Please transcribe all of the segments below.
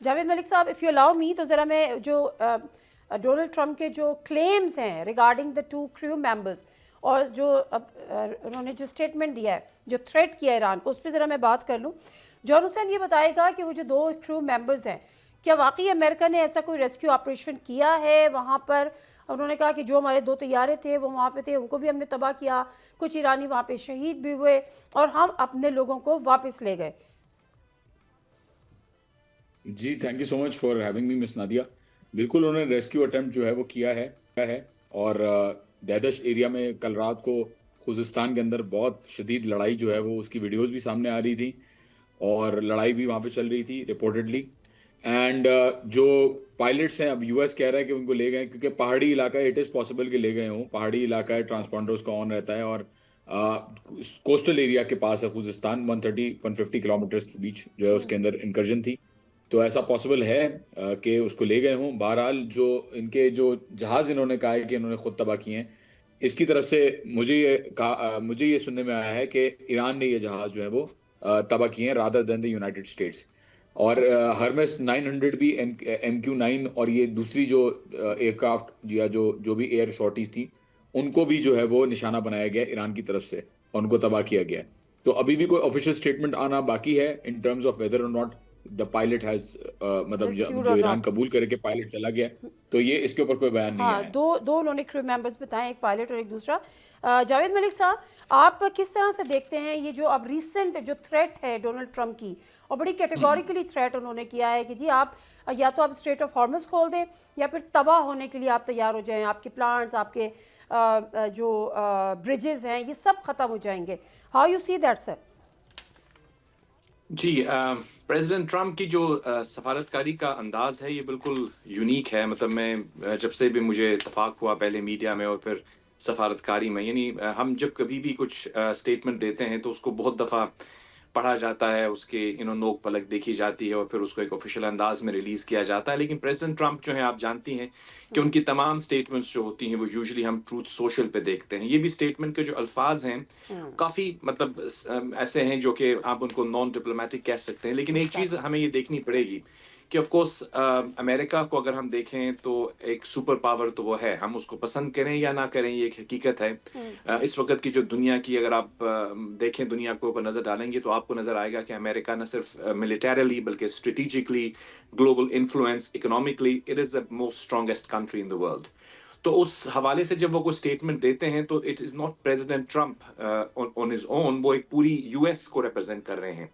جاوید ملک صاحب if you allow می تو ذرا میں جو ڈونلڈ ٹرمپ کے جو کلیمز ہیں ریگارڈنگ دا 2 crew members اور جو انہوں نے جو اسٹیٹمنٹ دیا ہے جو تھریٹ کیا ایران کو اس پہ ذرا میں بات کر لوں. جون حسین یہ بتائے گا کہ وہ جو 2 crew members ہیں کیا واقعی امریکہ نے ایسا کوئی ریسکیو آپریشن کیا ہے وہاں پر؟ انہوں نے کہا کہ جو ہمارے 2 طیارے تھے وہ وہاں پہ تھے ان کو بھی ہم نے تباہ کیا, کچھ ایرانی وہاں پہ شہید بھی ہوئے اور ہم اپنے لوگوں کو واپس لے گئے. جی thank you so much for having me miss Nadia. بالکل انہوں نے ریسکیو اٹیمپٹ جو ہے وہ کیا ہے اور دیدش ایریا میں کل رات کو خوزستان کے اندر بہت شدید لڑائی جو ہے وہ اس کی ویڈیوز بھی سامنے آ رہی تھی اور لڑائی بھی وہاں پہ چل رہی تھی ریپورٹڈلی. اینڈ جو پائلٹس ہیں اب یو ایس کہہ رہا ہے کہ ان کو لے گئے کیونکہ پہاڑی علاقہ ہے, اٹ از پاسبل کہ لے گئے ہوں, پہاڑی علاقہ ہے, ٹرانسپونڈر اس کا آن رہتا ہے اور کوسٹل ایریا کے پاس ہے خوزستان, 150 کلومیٹرز کے بیچ جو ہے اس کے اندر انکرجن تھی, تو ایسا پاسبل ہے کہ اس کو لے گئے ہوں. بہرحال جو ان کے جو جہاز انہوں نے کہا ہے کہ انہوں نے خود تباہ کیے ہیں, اس کی طرف سے مجھے یہ سننے میں آیا ہے کہ ایران نے یہ جہاز جو ہے وہ تباہ کیے ہیں rather than the United States. اور ہرمس 900 بھی MQ-9 اور یہ دوسری جو ایئر کرافٹ یا جو بھی ایئر سارٹیز تھی ان کو بھی جو ہے وہ نشانہ بنایا گیا ایران کی طرف سے اور ان کو تباہ کیا گیا. تو ابھی بھی کوئی آفیشیل اسٹیٹمنٹ آنا باقی ہے ان ٹرمز آف ویدر اور ناٹ دا پائلٹ ہیز مطلب جو ایران قبول کرے کہ پائلٹ چلا گیا, تو یہ اس کے اوپر کوئی بیان نہیں ہاں, آیا. دو انہوں نے crew members بتائیں, ایک پائلٹ اور ایک دوسرا. جاوید ملک صاحب آپ کس طرح سے دیکھتے ہیں یہ جو اب ریسنٹ جو تھریٹ ہے ڈونلڈ ٹرمپ کی, اور بڑی کیٹیگوریکلی تھریٹ انہوں نے کیا ہے کہ جی آپ یا تو آپ اسٹریٹ آف ہارمز کھول دیں یا پھر تباہ ہونے کے لیے آپ تیار ہو جائیں, آپ کے پلانٹس, آپ کے جو برجز ہیں یہ سب ختم ہو جائیں گے. How you see that sir? جی پریزیڈنٹ ٹرمپ کی جو سفارتکاری کا انداز ہے یہ بالکل یونیک ہے. مطلب میں جب سے بھی مجھے اتفاق ہوا پہلے میڈیا میں اور پھر سفارتکاری میں, یعنی ہم جب کبھی بھی کچھ اسٹیٹمنٹ دیتے ہیں تو اس کو بہت دفعہ پڑھا جاتا ہے, اس کے نوک پلک دیکھی جاتی ہے اور پھر اس کو ایک آفیشیل انداز میں ریلیز کیا جاتا ہے. لیکن پریزیڈنٹ ٹرمپ جو ہیں آپ جانتی ہیں کہ ان کی تمام اسٹیٹمنٹس جو ہوتی ہیں وہ یوزلی ہم ٹروتھ سوشل پہ دیکھتے ہیں. یہ بھی اسٹیٹمنٹ کے جو الفاظ ہیں کافی مطلب ایسے ہیں جو کہ آپ ان کو نان ڈپلومیٹک کہہ سکتے ہیں. لیکن ایک چیز ہمیں یہ دیکھنی پڑے گی کہ آف کورس امریکہ کو اگر ہم دیکھیں تو ایک سپر پاور تو وہ ہے, ہم اس کو پسند کریں یا نہ کریں یہ ایک حقیقت ہے. اس وقت کی جو دنیا کی اگر آپ دیکھیں, دنیا کے اوپر نظر ڈالیں گے تو آپ کو نظر آئے گا کہ امریکہ نہ صرف ملیٹریلی بلکہ strategically, global influence, economically it is the most strongest country in the world. تو اس حوالے سے جب وہ کوئی اسٹیٹمنٹ دیتے ہیں تو it is not president Trump on his own, وہ ایک پوری US کو ریپرزینٹ کر رہے ہیں.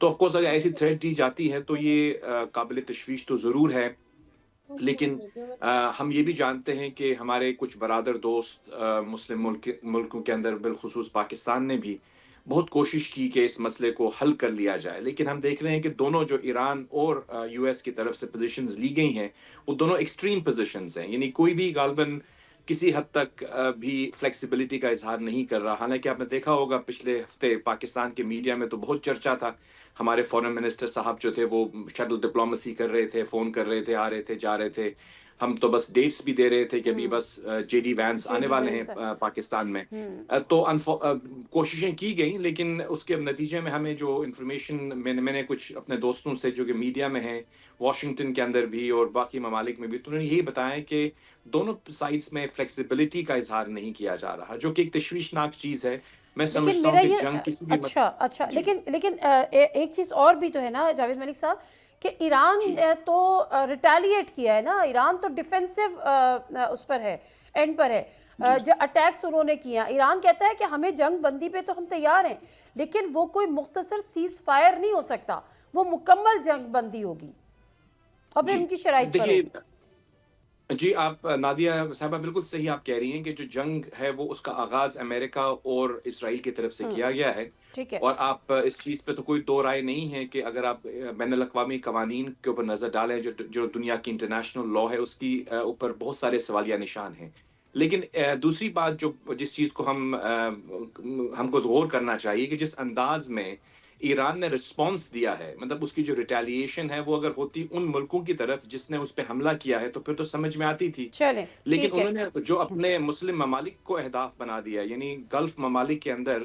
تو آف کورس اگر ایسی تھریٹ دی جاتی ہے تو یہ قابل تشویش تو ضرور ہے. لیکن ہم یہ بھی جانتے ہیں کہ ہمارے کچھ برادر دوست مسلم ملکوں کے اندر بالخصوص پاکستان نے بھی بہت کوشش کی کہ اس مسئلے کو حل کر لیا جائے. لیکن ہم دیکھ رہے ہیں کہ دونوں جو ایران اور US کی طرف سے پوزیشنز لی گئی ہیں وہ دونوں ایکسٹریم پوزیشنز ہیں, یعنی کوئی بھی غالباً کسی حد تک بھی فلیکسیبلٹی کا اظہار نہیں کر رہا. حالانکہ آپ نے دیکھا ہوگا پچھلے ہفتے پاکستان کے میڈیا میں تو بہت چرچا تھا, ہمارے فورن منسٹر صاحب جو تھے وہ شٹل ڈپلومیسی کر رہے تھے, فون کر رہے تھے, آ رہے تھے, جا رہے تھے. ہم تو بس ڈیٹس بھی دے رہے تھے کہ ابھی بس JD وینس آنے والے ہیں پاکستان میں. تو کوششیں کی گئیں لیکن اس کے نتیجے میں ہمیں جو انفارمیشن میں نے کچھ اپنے دوستوں سے جو کہ میڈیا میں ہیں واشنگٹن کے اندر بھی اور باقی ممالک میں بھی, تو انہوں نے یہی بتایا کہ دونوں سائڈس میں فلیکسیبلٹی کا اظہار نہیں کیا جا رہا, جو کہ ایک تشویشناک چیز ہے. میں سمجھتا ہوں کہ جنگ کسی بھی اچھا لیکن ایک چیز اور بھی تو ہے نا جاوید ملک صاحب کہ ایران تو ریٹیلیٹ کیا ہے نا, ایران تو ڈیفینسو اس پر ہے, اینڈ پر ہے. جو اٹیکس انہوں نے کیا, ایران کہتا ہے کہ ہمیں جنگ بندی پہ تو ہم تیار ہیں لیکن وہ کوئی مختصر سیز فائر نہیں ہو سکتا, وہ مکمل جنگ بندی ہوگی اور پھر ان کی شرائط پر ہوگی. جی آپ نادیہ صاحبہ بالکل صحیح آپ کہہ رہی ہیں کہ جو جنگ ہے وہ اس کا آغاز امریکہ اور اسرائیل کی طرف سے کیا گیا ہے. اور آپ اس چیز پہ تو کوئی دو رائے نہیں ہے کہ اگر آپ بین الاقوامی قوانین کے اوپر نظر ڈالیں جو دنیا کی انٹرنیشنل لا ہے اس کی اوپر بہت سارے سوالیہ نشان ہیں. لیکن دوسری بات جس چیز کو ہم کو غور کرنا چاہیے کہ جس انداز میں ایران نے رسپانس دیا ہے, مطلب اس کی جو ریٹیلیشن ہے وہ اگر ہوتی ان ملکوں کی طرف جس نے اس پہ حملہ کیا ہے تو پھر تو سمجھ میں آتی تھی. لیکن انہوں نے جو اپنے مسلم ممالک کو اہداف بنا دیا, یعنی گلف ممالک کے اندر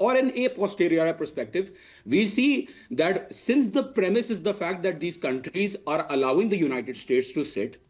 or an a posteriori perspective, we see that since the premise is the fact that these countries are allowing the United States to sit,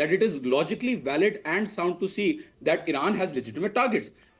that it is logically valid and sound to see that Iran has legitimate targets.